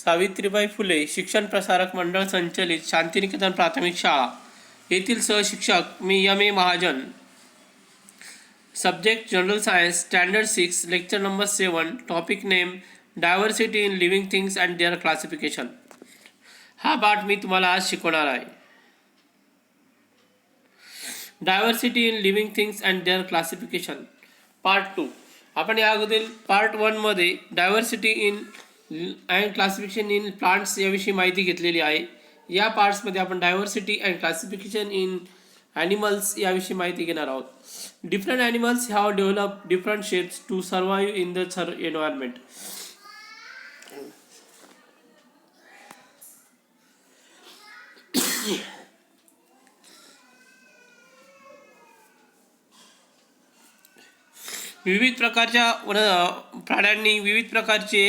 सावित्रीबाई फुले शिक्षण प्रसारक मंडळ संचलित शांतिनिकेतन प्राथमिक शाळा येथील सहशिक्षक मी M A Mahajan. Subject general science, standard 6, lecture number 7. Topic name diversity in living things and their classification. हा पाठ मी तुम्हाला आज शिकवणार आहे. Diversity in living things and their classification part 2. आपण या अगोदर पार्ट 1 मध्ये diversity in and classification in plants याविषयी माहिती घेतलेली आहे. या पार्ट्समध्ये आपण diversity and classification in animals याविषयी माहिती घेणार आहोत. Different animals have develop different shapes to survive in the environment. विविध प्रकारच्या प्राण्यांनी विविध प्रकारचे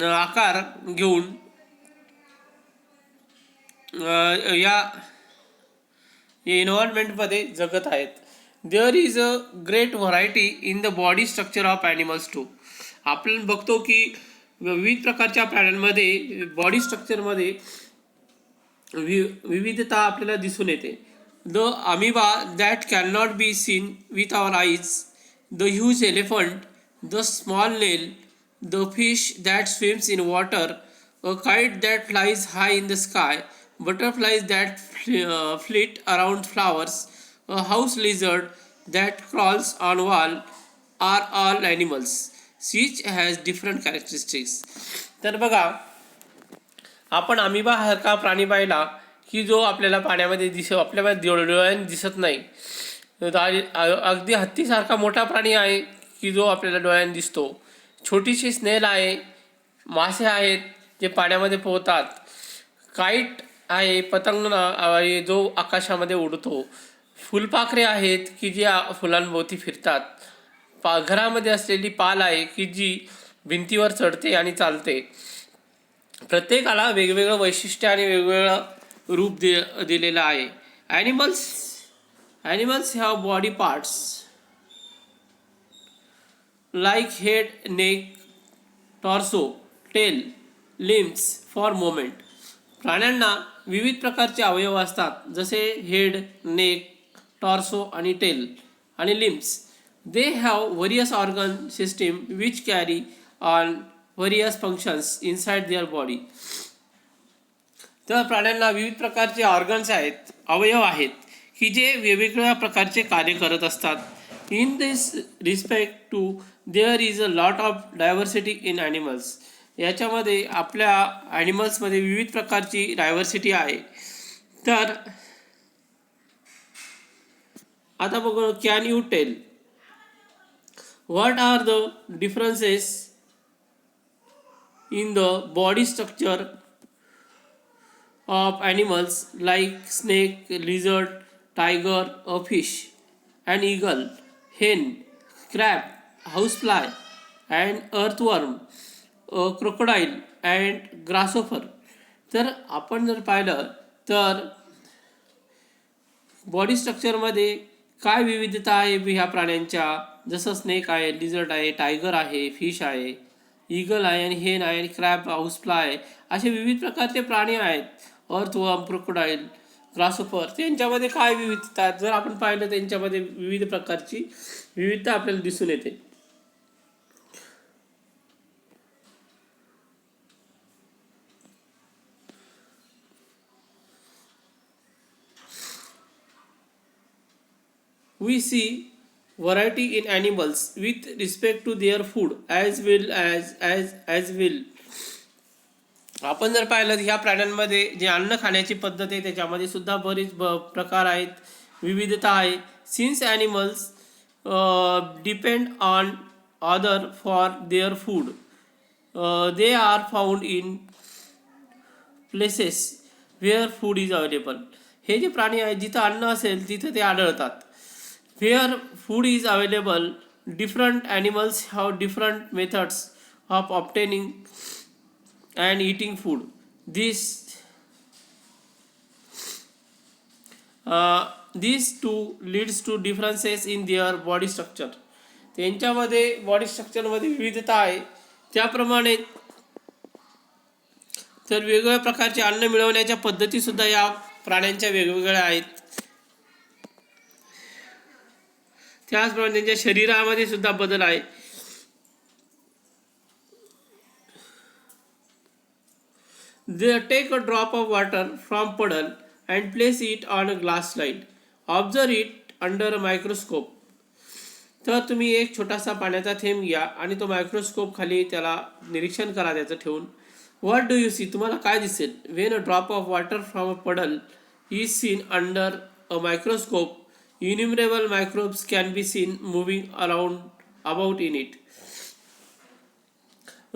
आकार घेऊन या एन्व्हायरमेंटमध्ये जगत आहेत. There is a great variety in the body structure of animals too. आपण बघतो की विविध प्रकारच्या प्राण्यांमध्ये बॉडी स्ट्रक्चरमध्ये विविधता आपल्याला दिसून येते. The amoeba that can not be seen with our eyes, the huge elephant, the small snail, the fish that swims in water, a kite that flies high in the sky, butterflies that flit around flowers, a house lizard that crawls on wall are all animals. Each has different characteristics. तर बघा, आपण amoeba सारखा प्राणी पाहिला की जो आपल्याला पाण्यामध्ये आपल्या डोळ्याने दिसत नाही. अगदी हत्तीसारखा मोठा प्राणी आहे की जो आपल्याला डोळ्याने दिसतो. छोटीशी स्नेल आहे, मासे आहेत जे पाण्यामध्ये पोहतात, काईट आहे पतंग आहे जो आकाशामध्ये उडतो, फुलपाखरे आहेत की जी फुलांभोवती फिरतात, घरामध्ये असलेली पाल आहे की जी भिंतीवर चढते आणि चालते. प्रत्येकाला वेगवेगळं वैशिष्ट्य आणि वेगवेगळं रूप दिलेलं आहे. Animals have body parts like head, neck, torso, tail, limbs for moment. प्राण्यांना विविध प्रकारचे अवयव असतात, जसे हेड, नेक, टॉर्सो आणि टेल आणि limbs. They have various organ system which carry on various functions inside their body. तर प्राण्यांना विविध प्रकारचे ऑर्गन्स आहेत, अवयव आहेत की जे वेगवेगळ्या प्रकारचे कार्य करत असतात. In this respect to there is a lot of diversity in animals. याच्यामध्ये आपल्या ॲनिमल्समध्ये विविध प्रकारची डायव्हर्सिटी आहे. तर आता बघू, can you tell what are the differences in the body structure of animals like snake, lizard, tiger, a fish, and eagle, hen, crab, housefly and earthworm, crocodile and grasshopper. तर आपण जर पाहिलं तर बॉडी स्ट्रक्चरमध्ये काय विविधता आहे ह्या प्राण्यांच्या, जसं स्नेक आहे, लिझर्ड आहे, टायगर आहे, फिश आहे, ईगल आहे आणि हेन आहे आणि क्रॅब, हाऊसफ्लाय आहे. असे विविध प्रकारचे प्राणी आहेत. अर्थवर्म, क्रोकोडाईल, ग्रासोफर, त्यांच्यामध्ये काय विविधता जर आपण पाहिलं त्यांच्यामध्ये विविध प्रकारची विविधता आपल्याला दिसून येते. We see variety in animals with respect to their food as well as will. आपण जर पाहिलं ह्या प्राण्यांमध्ये जे अन्न खाण्याची पद्धत आहे त्याच्यामध्ये सुद्धा बरीच प्रकार आहेत, विविधता आहे. Since animals depend on other for their food, they are found in places where food is available. हे जे प्राणी आहेत जिथं अन्न असेल तिथं ते आढळतात. Where food is available, different animals have different methods of obtaining and eating food. These two leads to differences in their body structure. त्यांच्यामध्ये बॉडी स्ट्रक्चरमध्ये विविधता आहे. त्याप्रमाणे तर वेगवेगळ्या प्रकारचे अन्न मिळवण्याच्या पद्धती सुद्धा या प्राण्यांच्या वेगवेगळ्या आहेत. त्याचप्रमाणे त्यांच्या शरीरामध्ये सुद्धा बदल आहे. They take a drop of water from puddle and place it on a glass slide. Observe it under a microscope. तर तुम्ही एक छोटासा पाण्याचा थेंब घ्या आणि तो मायक्रोस्कोप खाली त्याला निरीक्षण करा त्याचं ठेवून. What do you see? तुम्हाला काय दिसेल? When a drop of water from a puddle is seen under a microscope, innumerable microbes can be seen moving around about in it.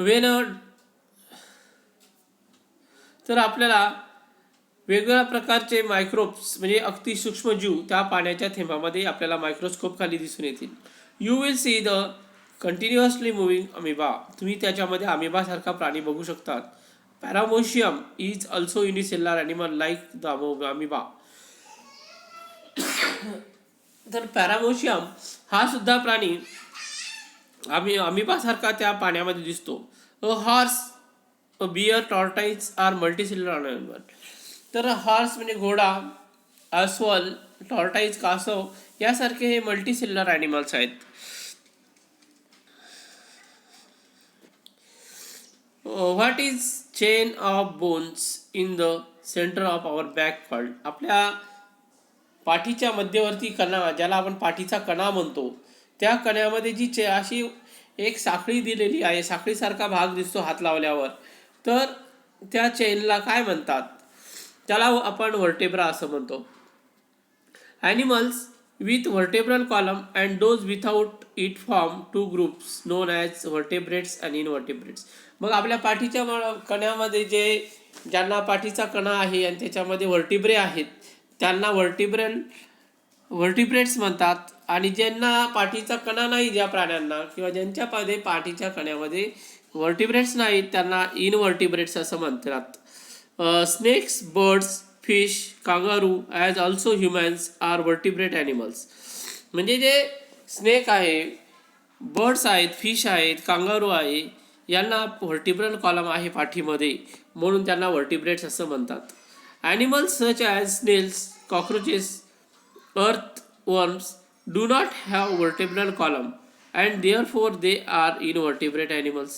When a तर आपल्याला वेगवेगळ्या प्रकारचे मायक्रोब्स म्हणजे अति सूक्ष्म जीव त्या पाण्याच्या थेंबामध्ये आपल्याला मायक्रोस्कोप खाली दिसून येतील. You will see the continuously moving amoeba. तुम्ही त्याच्यामध्ये अमिबासारखा प्राणी बघू शकतात. Paramecium is also unicellular animal like the amoeba. तर पॅरामोशियम हा सुद्धा प्राणी अमिबासारखा त्या पाण्यामध्ये दिसतो. A horse, a bear, tortoise are multicellular animal. तर हॉर्स म्हणजे घोडा, अस्वल, टॉर्टाइज कासव यासारखे हे मल्टीसेल्युलर ॲनिमल्स आहेत. What is chain of bones in the centre of our back called? आपल्या पाठीच्या मध्यवर्ती कणा, ज्याला आपण पाठीचा कणा म्हणतो, त्या कण्यामध्ये जी अशी एक साखळी दिलेली आहे, साखळीसारखा भाग दिसतो हात लावल्यावर, तर त्या चेनला काय म्हणतात? त्याला आपण व्हर्टेब्रा असं म्हणतो. Animals with vertebral column and those without it form two groups known as vertebrates and invertebrates. मग आपल्या पाठीच्या कण्यामध्ये ज्यांना पाठीचा कणा आहे आणि त्याच्यामध्ये व्हर्टिब्रे आहेत त्यांना व्हर्टिब्रेट्स म्हणतात. आणि ज्यांना पाठीचा कणा नाही, ज्या प्राण्यांना किंवा ज्यांच्या पाठीच्या कण्यामध्ये व्हर्टिब्रेट्स नाहीत त्यांना इनव्हर्टिब्रेट्स असं म्हणतात. Snakes, birds, fish, kangaroo as also humans are vertebrate animals. म्हणजे जे स्नेक आहे, बर्ड्स आहेत, फिश आहेत, कांगारू आहे, यांना व्हर्टिब्रल कॉलम आहे पाठीमध्ये, म्हणून त्यांना व्हर्टिब्रेट्स असं म्हणतात. Animals such as snails, cockroaches, earthworms do not have vertebral column and therefore they are invertebrate animals.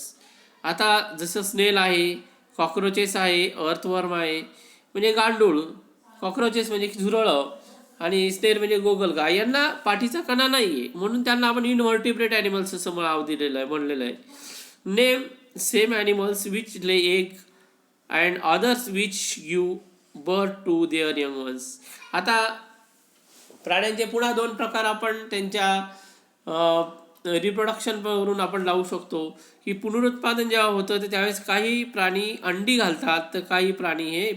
आता जसं स्नेल आहे, कॉक्रोचेस आहे, अर्थवर्म आहे म्हणजे गांडूळ, कॉक्रोचेस म्हणजे झुरळं आणि स्नेल म्हणजे गोगलगाय, यांना पाठीचा कणा नाही आहे म्हणून त्यांना आपण इनव्हर्टिब्रेट ॲनिमल्स असं नाव दिलेलं आहे, म्हणलेलं आहे. Name same animals which lay egg and others which give birth to their young ones. आता प्राण्यांचे पुन्हा दोन प्रकार आपण त्यांच्या रिप्रोडक्शन वरून आपण लावू शकतो की पुनरुत्पादन जेव्हा होतं तर त्यावेळेस काही प्राणी अंडी घालतात तर काही प्राणी हे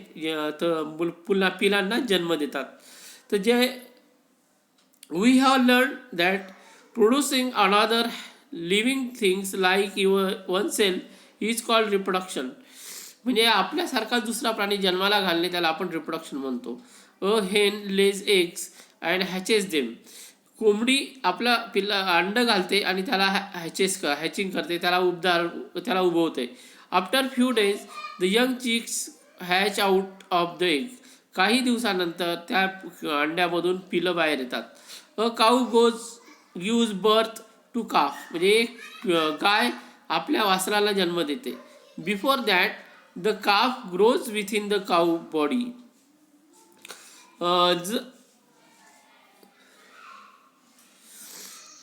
पिलांना जन्म देतात. तर जे we have learn that producing another living things like your one cell is called reproduction. म्हणजे आपल्यासारखा दुसरा प्राणी जन्माला घालणे त्याला आपण रिप्रोडक्शन म्हणतो. A hen lays eggs and hatches them. कोंबडी आपला अंड घालते आणि त्याला हॅचिंग करते, त्याला उभवते. After few days the young chicks hatch out of the egg. काही दिवसानंतर त्या अंड्यामधून पिलं बाहेर येतात. A cow gives birth to calf. म्हणजे एक गाय आपल्या वासराला जन्म देते. Before that the calf grows within the cow body.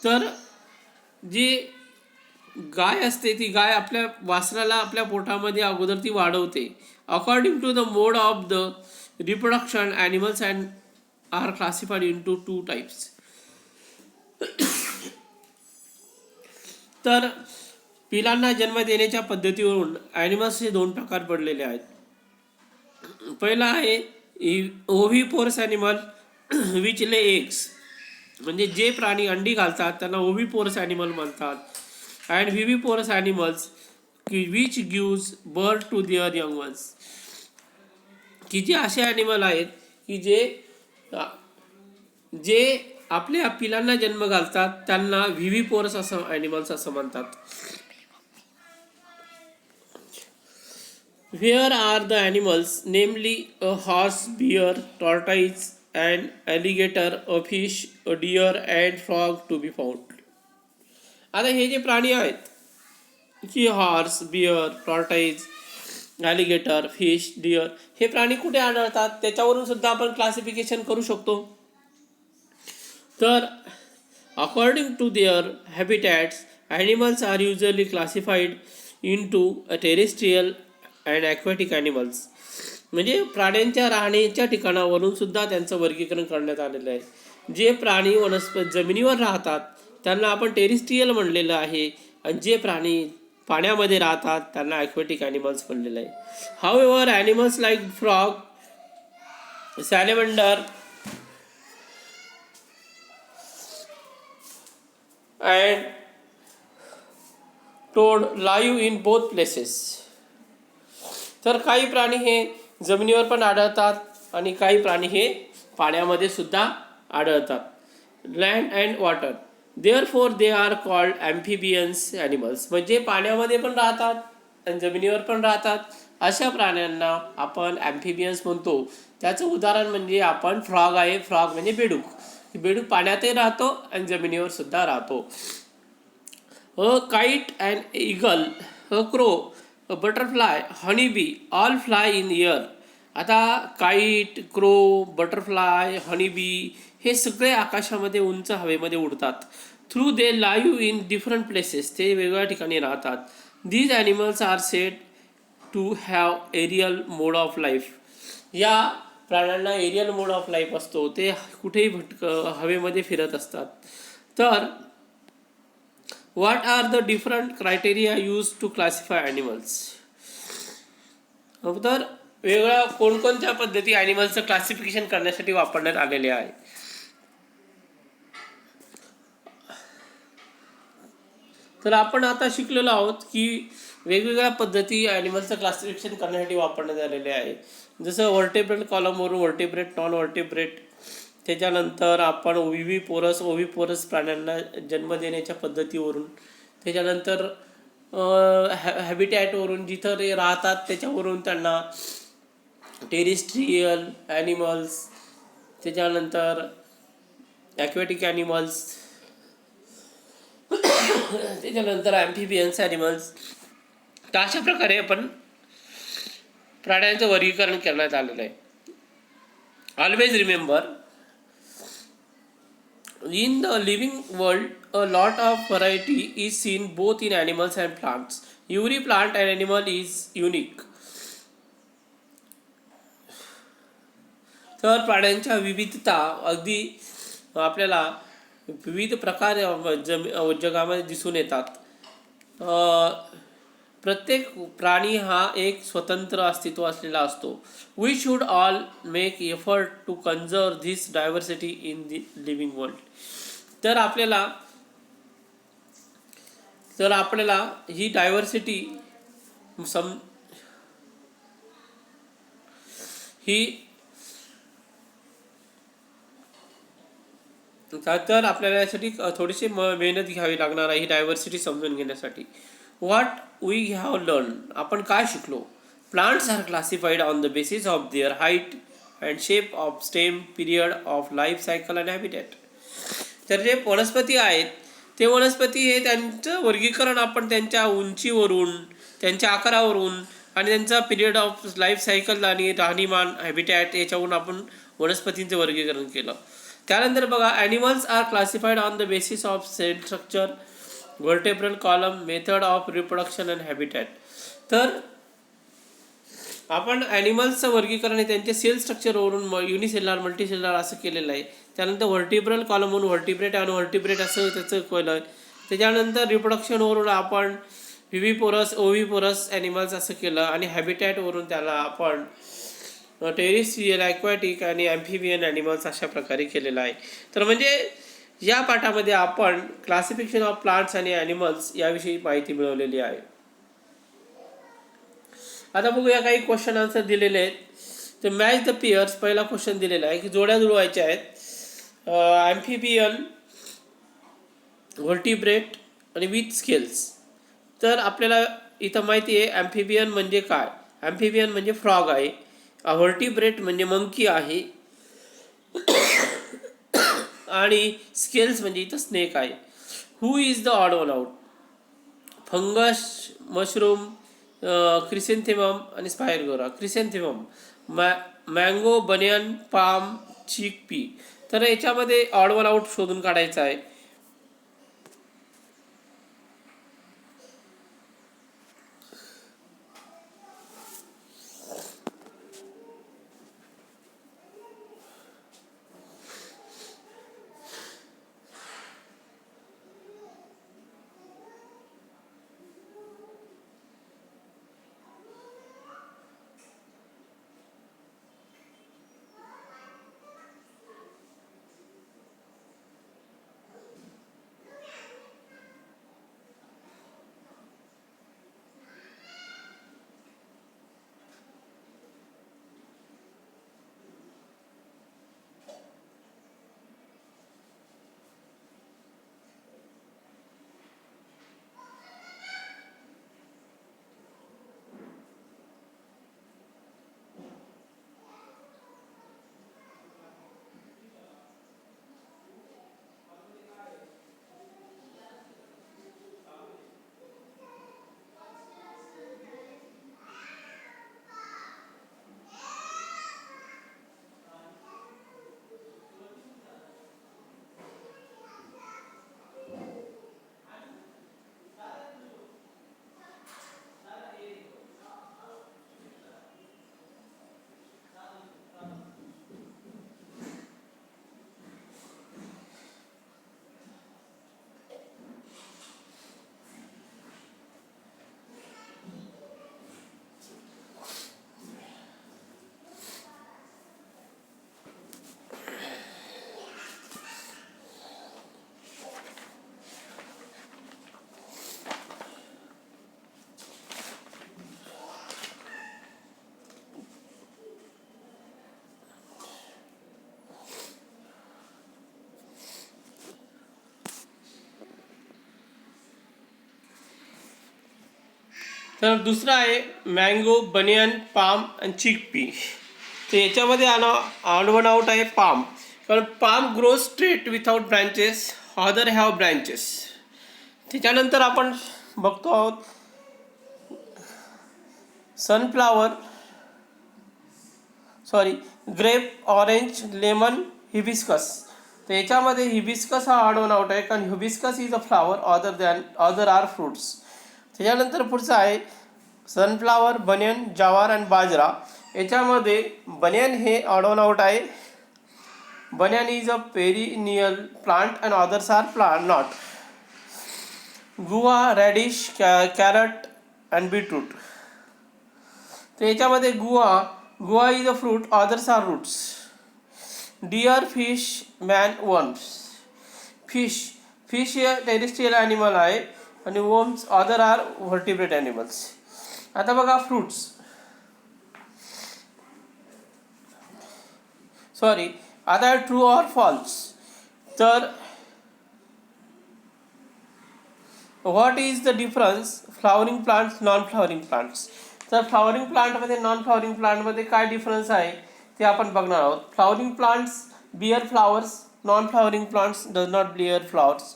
तर जी गाय असते ती गाय आपल्या वासराला आपल्या पोटामध्ये अगोदर ती वाढवते. According to the mode of the reproduction animals and are classified into 2 types. तर पिलांना जन्म देण्याच्या पद्धतीवरून ॲनिमल्सचे 2 प्रकार पडलेले आहेत. पहिला आहे oviparous animal which lay eggs. म्हणजे जे प्राणी अंडी घालतात त्यांना ओव्हिपोरस ॲनिमल म्हणतात. And viviparous animals which gives birth to their young ones. की जे असे ॲनिमल आहेत की जे आपल्या पिलांना जन्म घालतात त्यांना व्हिव्हिपोरस असं ॲनिमल्स असं म्हणतात. Where are the animals, namely a horse, bear, tortoise, and alligator, a fish, a deer, and frog to be found? आता हे जे प्राणी आहेत की horse, bear, tortoise, alligator, fish, deer, हे प्राणी कुठे आढळतात त्याच्यावरून सुद्धा आपण क्लासिफिकेशन करू शकतो. तर according to their habitats animals are usually classified into terrestrial and aquatic animals. म्हणजे प्राण्यांच्या राहण्याच्या ठिकाणावरून सुद्धा त्यांचं वर्गीकरण करण्यात आलेलं आहे. जे प्राणी जमिनीवर राहतात त्यांना आपण टेरेस्ट्रियल म्हणलेलं आहे, आणि जे प्राणी पाण्यामध्ये राहतात त्यांना ॲक्वॅटिक ॲनिमल्स म्हणलेलं आहे. However animals like frog, salamander and toad live in both places. तर काही प्राणी हे जमिनीवर पण आढळतात आणि काही प्राणी हे पाण्यामध्ये सुद्धा आढळतात. Land and water, therefore they are called amphibians animals. म्हणजे पाण्यामध्ये पण राहतात आणि जमिनीवर पण राहतात अशा प्राण्यांना आपण ॲम्फिबियन्स म्हणतो. त्याचं उदाहरण म्हणजे आपण फ्रॉग आहे. फ्रॉग म्हणजे बेडूक. बेडूक पाण्यातही राहतो आणि जमिनीवर सुद्धा राहतो. A kite and eagle, a crow, a butterfly, honey bee, all fly in air. आता kite, crow, butterfly, honey bee हे सगळे आकाशामध्ये उंच हवेमध्ये उडतात. Through they live in different places, ते वेगवेगळ्या ठिकाणी राहतात. These animals are said to have aerial mode of life. या प्राण्यांना एरियल मोड ऑफ लाईफ असतो, ते कुठेही हवेमध्ये फिरत असतात. तर what are the different criteria use to classify animals. तर वेगळ्या कोणकोणत्या पद्धती ॲनिमल्सचं क्लासिफिकेशन करण्यासाठी वापरण्यात आलेले आहे. तर आपण आता शिकलेलो आहोत की वेगवेगळ्या पद्धती ॲनिमल्सचं क्लासिफिकेशन करण्यासाठी वापरण्यात आलेले आहे. जसं व्हर्टेब्रेट कॉलमवरून व्हर्टेब्रेट, नॉन व्हर्टेब्रेट. त्याच्यानंतर आपण ओव्हिपोरस प्राण्यांना जन्म देण्याच्या पद्धतीवरून. त्याच्यानंतर हॅबिटॅटवरून, जिथं ते राहतात त्याच्यावरून त्यांना टेरेस्ट्रियल ॲनिमल्स, त्याच्यानंतर ॲक्वॅटिक ॲनिमल्स, त्याच्यानंतर ॲम्फिबियन्स ॲनिमल्स. तर अशा प्रकारे आपण प्राण्यांचं वर्गीकरण करण्यात आलेलं आहे. Always remember, in the living world a lot of variety is seen both in animals and plants. Every plant and animal is unique. तर प्राण्यांच्या विविधता अगदी आपल्याला विविध प्रकार जगामध्ये दिसून येतात. प्रत्येक प्राणी हा एक स्वतंत्र अस्तित्व असलेला असतो. We should all make effort to conserve this diversity in the living world. तर आपल्याला ही डायव्हर्सिटी तर आपल्याला यासाठी थोडीशी मेहनत घ्यावी लागणार आहे ही डायव्हर्सिटी समजून घेण्यासाठी. व्हॉट वी हॅव लर्न, आपण काय शिकलो. Plants are classified on the basis of their height and shape of stem, period of life cycle and habitat. तर जे वनस्पती आहेत ते वनस्पती हे त्यांचं वर्गीकरण आपण त्यांच्या उंचीवरून, त्यांच्या आकारावरून आणि त्यांचा पिरियड ऑफ लाईफ सायकल आणि राहणीमान, हॅबिटॅट याच्यावरून आपण वनस्पतींचं वर्गीकरण केलं. त्यानंतर बघा, animals are classified on the basis of cell structure, vertebral column, method of reproduction and habitat. तर आपण ॲनिमल्सचं वर्गीकरण हे त्यांच्या सेल स्ट्रक्चरवरून युनिसेल्युलर, मल्टीसेल्युलर असं केलेलं आहे. त्यानंतर व्हर्टिब्रल कॉलमवरून व्हर्टिब्रेट आणि व्हर्टिब्रेट असं त्याचं केलं आहे. त्याच्यानंतर रिप्रोडक्शनवरून आपण ओव्हिपोरस ॲनिमल्स असं केलं आणि हॅबिटॅटवरून त्याला आपण टेरेस्ट्रियल, ॲक्वॅटिक आणि ॲम्फिबियन ॲनिमल्स अशा प्रकारे केलेलं आहे. तर म्हणजे या पाठामध्ये आपण क्लासिफिकेशन ऑफ प्लांट्स आणि ॲनिमल्स याविषयी माहिती मिळवलेली आहे. आता बघूया काही क्वेश्चन आन्सर दिलेले आहेत. तर मॅच द पेअर्स, पहिला क्वेश्चन दिलेला आहे की जोड्या जुळवायच्या आहेत. ॲम्फिबियन, व्हर्टिब्रेट आणि विथ स्केल्स. तर आपल्याला इथं माहिती आहे ॲम्फिबियन म्हणजे काय. ॲम्फिबियन म्हणजे फ्रॉग आहे. व्हर्टिब्रेट म्हणजे मंकी आहे. आणि स्केल्स म्हणजे इथं स्नेक आहे. Who is the odd one out? Fungus, mushroom, chrysanthemum आणि स्पायरगोरा. क्रिसेंथेमम, मँगो, बनियन, पाम, चिक पी. तर याच्यामध्ये ऑड वन आउट शोधून काढायचा आहे. तर दुसरा आहे मँगो, बनियन, पाम आणि चिक पी. तर याच्यामध्ये ऑड वन आउट आहे पाम. कारण palm grow straight without branches, other have branches. त्याच्यानंतर आपण बघतो आहोत sunflower, grape, orange, lemon, hibiscus. तर याच्यामध्ये हिबिस्कस हा ऑड वन आउट आहे, कारण hibiscus is a flower other are fruits. त्याच्यानंतर पुढचं आहे सनफ्लावर, बनियन, जवार आणि बाजरा. याच्यामध्ये बनियन हे ऑड वन आउट आहे. Banyan is a perennial plant and others are plant not. Guava, radish, carrot and beetroot. तर याच्यामध्ये guava is a fruit, others are roots. Deer, fish, man, worms. Fish हे terrestrial animal आहे आणि worms other are vertebrate animals. आता बघा fruits. आता true or false. तर what is the difference flowering plants, non flowering plants. तर flowering प्लांटमध्ये non flowering प्लांटमध्ये काय डिफरन्स आहे ते आपण बघणार आहोत. Flowering plants bear flowers, non flowering plants does not bear flowers.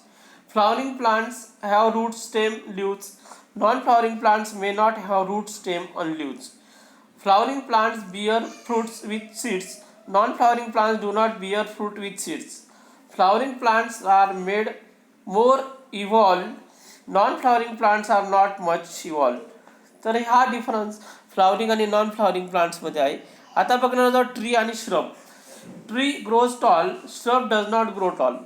Flowering plants have root, stem, leaves. Non flowering plants may not have root, stem and leaves. Flowering plants bear fruits with seeds. Non-flowering plants do not bear fruit with seeds. Flowering plants are made more evolved. Non-flowering plants are not much evolved. तर हा difference flowering आणि non flowering प्लांट्समध्ये आहे. आता बघणार आहोत tree आणि shrub. Tree grows tall, shrub does not grow tall.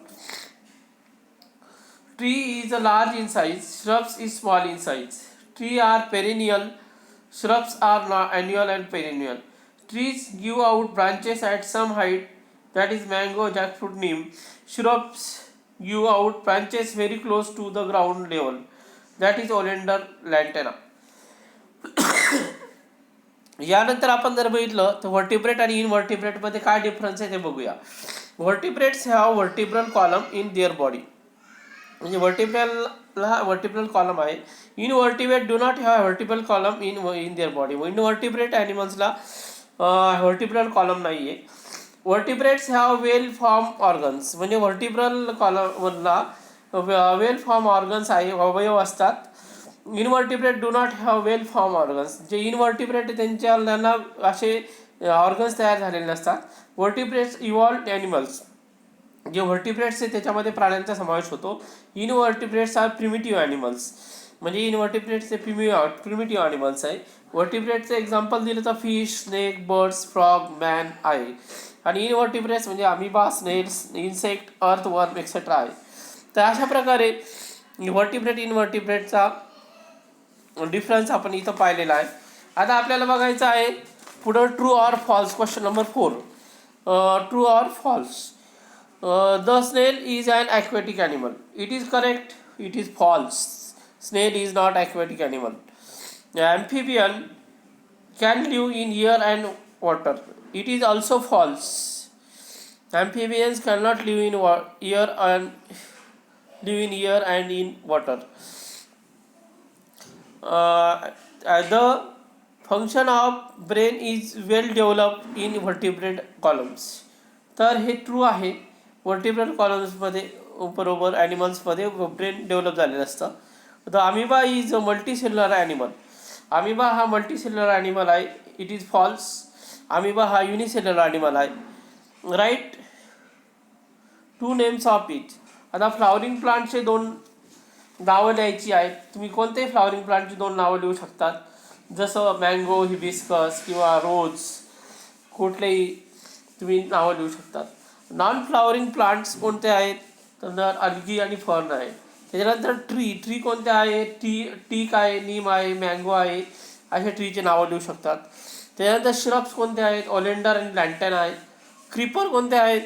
Tree is large in size, shrubs is small in size. Trees are perennial, shrubs are annual and perennial. Trees give out branches at some height, that is mango, jackfruit, neem. Shrubs give out branches very close to the ground level, that is oleander, lantana. यानंतर आपण जर बघितलं तर व्हर्टिब्रेट आणि इनव्हर्टिब्रेटमध्ये काय difference आहे ते बघूया. Vertebrates have vertebral column in their body. म्हणजे वर्टिब्रलला वर्टिब्रल कॉलम आहे. Invertebrate do not have vertebral column in their body. Invertebrate ॲनिमल्सला वर्टिब्रल कॉलम नाही आहे. Vertebrates have well form organs. म्हणजे वर्टिब्रल कॉलमला वेल फॉर्म ऑर्गन्स आहे, अवयव असतात. Invertebrate do not have well form organs. जे इनवर्टिब्रेट त्यांना असे ऑर्गन्स तयार झालेले नसतात. Vertebrates evolved animals. जे व्हर्टिब्रेट्स आहे त्याच्यामध्ये प्राण्यांचा समावेश होतो. Invertebrates are primitive animals. म्हणजे इनव्हर्टिब्रेट्स हे प्रिमिटिव्ह ॲनिमल्स आहे. व्हर्टिब्रेटचं एक्झाम्पल दिलं तर fish, snake, birds, frog, man आहे. आणि इनव्हर्टिब्रेट्स म्हणजे amoeba, snails, insect, earthworm etcetera आहे. तर अशा प्रकारे व्हर्टिब्रेट इनव्हर्टिब्रेटचा डिफरन्स आपण इथं पाहिलेला आहे. आता आपल्याला बघायचं आहे पुढं true or false. Question number 4. True or false. The snail is an aquatic animal. It is correct. It is false. Snail is not aquatic animal. The amphibian can live in air and water. It is also false. Amphibians cannot live in air and in water. The function of brain is well developed in vertebrate columns. तर हे true आहे. Vertebral कॉलम्समध्ये बरोबर ॲनिमल्समध्ये brain develop झालेलं असतं. The amoeba is a multicellular animal. Amoeba हा multicellular animal आहे. It is false. Amoeba हा unicellular animal आहे. Right 2 names of each. आता फ्लॉवरिंग प्लांटचे 2 नावं लिहायची आहेत. तुम्ही कोणत्याही फ्लॉवरिंग प्लांटची 2 नावं लिहू शकतात. जसं मँगो, हिबिस्कस किंवा रोज, कुठलेही तुम्ही नावं लिहू शकतात. नॉन फ्लॉवरिंग प्लांट्स कोणते आहेत तर अल्गी आणि फर्न आहे. त्याच्यानंतर ट्री कोणते आहे, टीक आहे, नीम आहे, मँगो आहे, अशा ट्रीचे नावं लिहू शकतात. त्याच्यानंतर श्रब्स कोणते आहेत, ओलेंडर आणि लँटन आहे. क्रीपर कोणते आहेत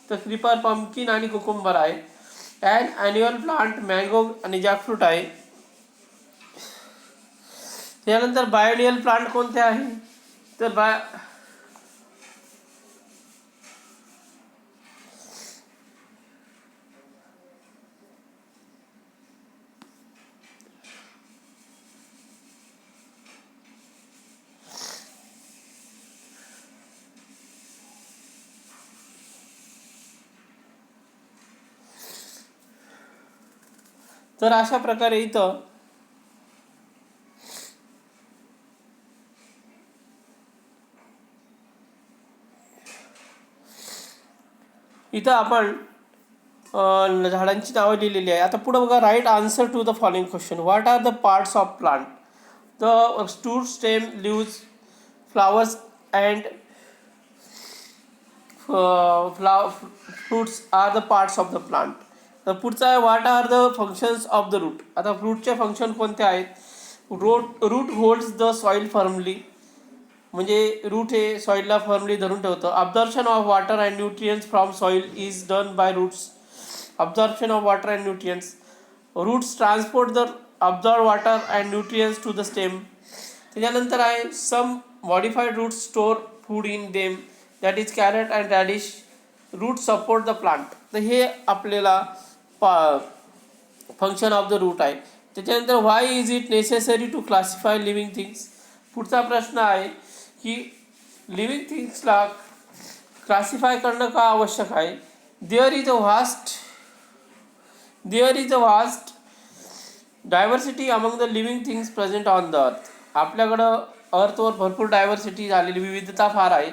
तर क्रीपर, पंपकिन आणि कुकुंबर आहे. अँड ॲन्युअल प्लांट मँगो आणि जॅकफ्रूट आहे. त्यानंतर बायोनियल प्लांट कोणते आहे तर तर अशा प्रकारे इथं आपण झाडांची नावं लिहिलेली आहे. आता पुढं बघा, write answer to the following question. What are the parts of plant. The shoot, stem, leaves, flowers and fruits are the parts of the plant. तर पुढचा आहे what are the functions of the root. आता फ्रूटचे function कोणते आहेत. Root holds the soil firmly. म्हणजे root हे सॉईलला फर्मली धरून ठेवतं. Absorption of water and nutrients from soil is done by roots. Absorption of water and nutrients. Roots transport the absorb water and nutrients to the stem. त्याच्यानंतर आहे some modified roots store food in them, that is carrot and radish. Root support the plant. तर हे आपल्याला function of the root आहे. त्याच्यानंतर why is it necessary to classify living things. पुढचा प्रश्न आहे की लिव्हिंग थिंग्सला क्लासिफाय करणं का आवश्यक आहे. There is a vast diversity among the living things present on the earth. आपल्याकडं अर्थवर भरपूर डायव्हर्सिटी झालेली, विविधता फार आहे.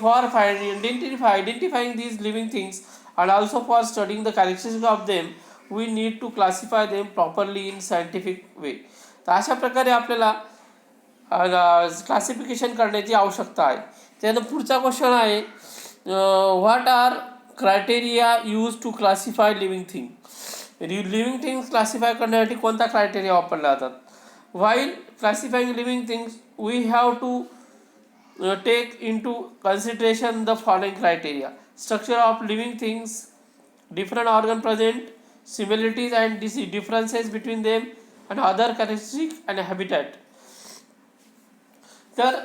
For identifying these living things and also for studying the characteristics of them, we need to classify them properly in scientific way. तर अशा प्रकारे आपल्याला क्लासिफिकेशन करण्याची आवश्यकता आहे. त्यानंतर पुढचा क्वेश्चन आहे what are criteria use to classify living thing. Living things classify करण्यासाठी कोणता क्रायटेरिया वापरला जातात. While classifying living things we have to take into consideration the following criteria: structure of living things, different organ present, similarities and differences between them, and other characteristics and habitat. तर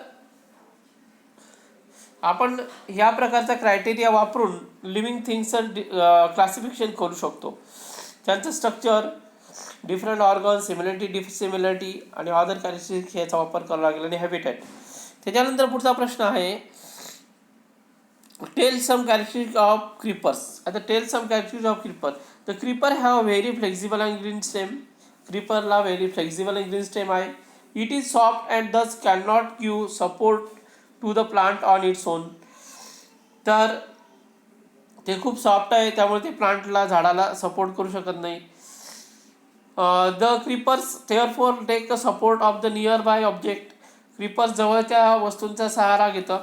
आपण ह्या प्रकारचा criteria वापरून living थिंग्सचं classification करू शकतो. त्यांचं structure, different organ, similarity, dissimilarity आणि other characteristics याचा वापर करावा लागेल. आणि हॅबिटॅट. त्याच्यानंतर पुढचा प्रश्न आहे, tell some characteristics of creepers. आता tell some characteristics of creeper. The creeper have very flexible and green stem. क्रीपरला very flexible and green stem आहे. It is soft and thus can not give support to the plant on its own. तर ते खूप soft आहे, त्यामुळे ते प्लांटला, झाडाला support करू शकत नाही. The creepers therefore take the support of the nearby object. Creepers जवळच्या वस्तूंचा सहारा घेतं.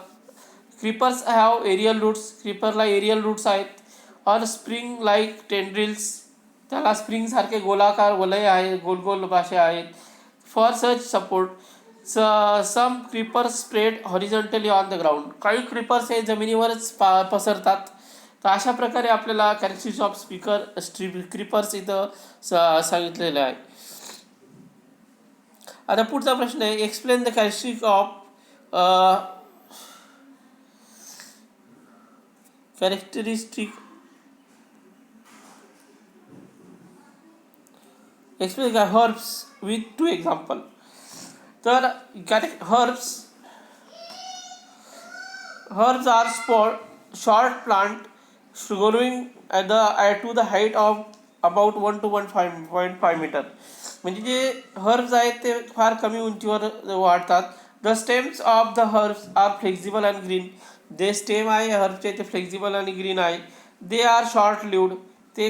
Creepers have aerial roots. क्रीपरला एरियल रूट्स आहेत. On spring like tendrils. त्याला स्प्रिंगसारखे गोलाकार वलय आहेत, गोल गोल भाषे आहेत. For such support some creepers spread horizontally on the ground. काही क्रीपर्स हे जमिनीवरच पसरतात. तर अशा प्रकारे आपल्याला कॅरेक्टरिस्टिक्स ऑफ क्रीपर्स इथं सांगितलेलं आहे. आता पुढचा प्रश्न आहे, explain the characteristics of explain herbs with 2 example. तर herbs are short plant growing to the height of about 1 to 1.5 meter. म्हणजे जे हर्ब्स आहेत ते फार कमी उंचीवर वाढतात. The stems of the herbs are flexible and green. जे स्टेम आहे हर्बचे ते फ्लेक्झिबल आणि ग्रीन आहे. They are short lived. ते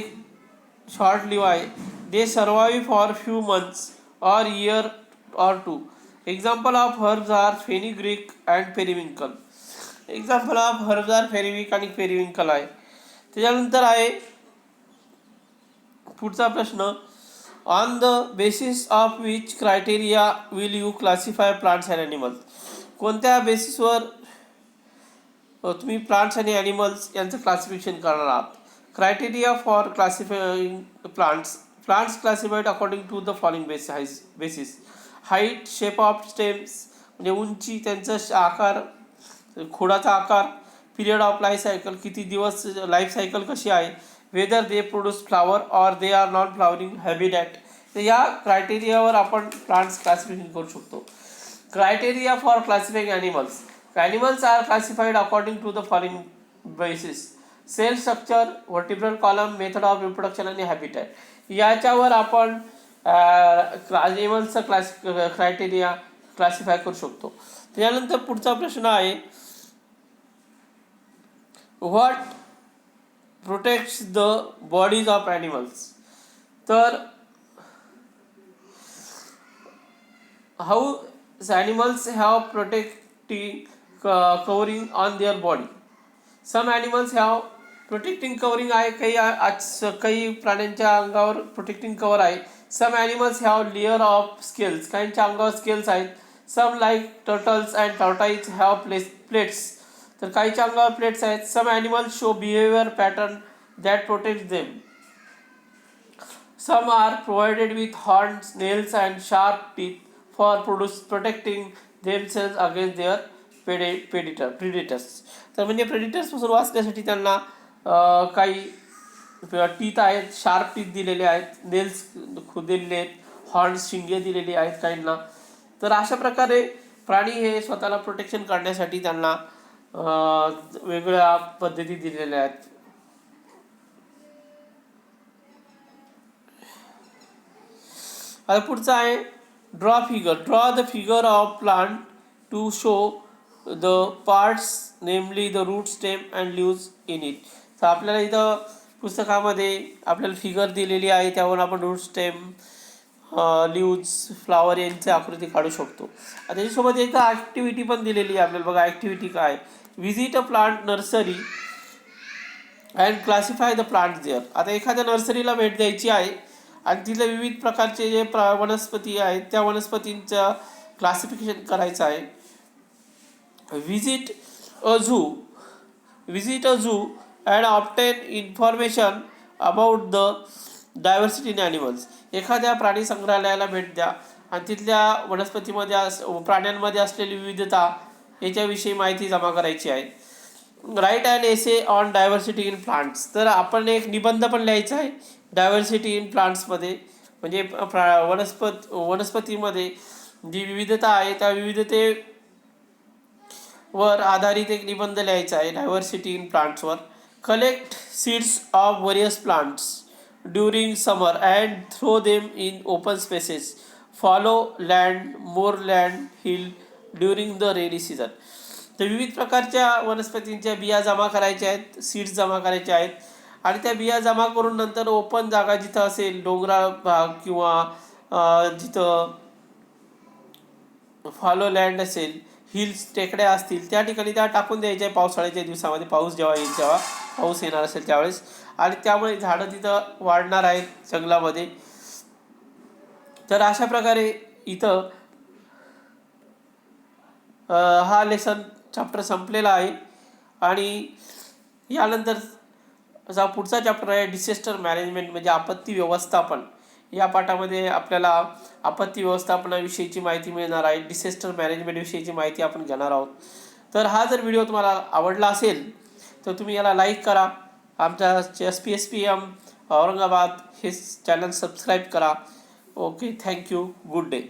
शॉर्ट लिव्ह आहे. They survive for few months or year or 2. Example of herbs are fenugreek and periwinkle. Example of herbs are fenugreek आणि periwinkle आहे. त्याच्यानंतर आहे पुढचा प्रश्न, on the basis of which criteria will you classify plants and animals. कोणत्या बेसिसवर तुम्ही plants आणि ॲनिमल्स यांचं क्लासिफिकेशन करणार आहात. Criteria for classifying plants classified according to the following basis. Height, shape of stems म्हणजे उंची, त्यांचा आकार, खोडाचा आकार, पिरियड ऑफ लाईफ सायकल, किती दिवस लाईफ सायकल कशी आहे, whether they produce flower or they are non flowering, habitat. तर या क्रायटेरियावर आपण प्लांट्स क्लासिफिकेशन करू शकतो. Criteria for classifying animals. Animals are classified according to the following basis. Cell structure, vertebral column, method of reproduction आणि habitat. याच्यावर आपण ॲनिमल्सचं criteria classify करू शकतो. त्यानंतर पुढचा प्रश्न आहे, what protects the bodies of animals. तर how animals have protecting covering on their body. Some animals have protecting covering आहे, काही प्राण्यांच्या अंगावर प्रोटेक्टिंग कवर आहे. Some animals have layer of scales. काहींच्या अंगावर स्केल्स आहेत. Some like turtles and tortoise have plates. तर काहीच्या अंगावर प्लेट्स आहेत. Some animals show behaviour pattern that protect them. Some are provided with horns, nails and sharp teeth for protecting themselves against their predators. तर म्हणजे प्रेडिटर्सपासून वाचण्यासाठी त्यांना काही teeth आहेत, शार्प टीथ दिलेले आहेत, नेल्स दिलेले आहेत, हॉर्न्स, शिंगे दिलेली आहेत काहींना. तर अशा प्रकारे प्राणी हे स्वतःला प्रोटेक्शन करण्यासाठी त्यांना वेगळ्या पद्धती दिलेल्या आहेत. आता पुढचा आहे, draw the figure of plant to show the parts namely the root, stem and leaves in it. तर आपल्याला इथं पुस्तकामध्ये आपल्याला फिगर दिलेली आहे, त्यावर आपण रूट, स्टेम, लीव्ज, फ्लावर यांची आकृती काढू शकतो. आता त्याच्यासोबत एक ॲक्टिव्हिटी पण दिलेली आहे आपल्याला. बघा ॲक्टिव्हिटी काय, visit a plant nursery and classify the plants there. आता एखाद्या नर्सरीला भेट द्यायची आहे आणि तिथले विविध प्रकारचे जे वनस्पती आहेत त्या वनस्पतींचं क्लासिफिकेशन करायचं आहे. Visit a zoo and obtain information about the diversity in animals. एखाद्या प्राणी संग्रहालयाला भेट द्या आणि तिथल्या वनस्पतीमध्ये प्राण्यांमध्ये असलेली विविधता याच्याविषयी माहिती जमा करायची आहे. Write and essay on diversity in plants. तर आपण एक निबंध पण लिहायचा आहे डायव्हर्सिटी इन प्लांट्समध्ये म्हणजे वनस्पतीमध्ये जी विविधता आहे त्या विविधतेवर आधारित एक निबंध लिहायचा आहे डायव्हर्सिटी इन प्लांट्सवर. Collect seeds of various plants during summer and throw them in open spaces. Fallow land moorland hill during the rainy season. तर विविध प्रकारच्या वनस्पतींच्या बिया जमा करायच्या आहेत, सीड्स जमा करायचे आहेत आणि त्या बिया जमा करून नंतर ओपन जागा जिथं असेल, डोंगराळ भाग किंवा जिथं फॉलो लँड असेल, हिल्स टेकड्या असतील त्या ठिकाणी त्या टाकून द्यायच्या पावसाळ्याच्या दिवसामध्ये. पाऊस जेव्हा येईल तेव्हा, पाऊस येणार असेल त्यावेळेस, आणि त्यामुळे झाडं तिथं वाढणार आहेत जंगलामध्ये. तर अशा प्रकारे इथं हा लेसन चॅप्टर संपलेला आहे. आणि यानंतर पुढचा चॅप्टर आहे डिसेस्टर मॅनेजमेंट म्हणजे आपत्ती व्यवस्थापन. या पाठामध्ये आपल्याला आपत्ती व्यवस्थापनाविषयीची माहिती मिळणार आहे. डिसेस्टर मॅनेजमेंटविषयीची माहिती आपण घेणार आहोत. तर हा जर व्हिडिओ तुम्हाला आवडला असेल तर तुम्ही याला लाईक करा. आमच्या SPSPM औरंगाबाद हे चॅनल सबस्क्राईब करा. Okay, thank you. Good day.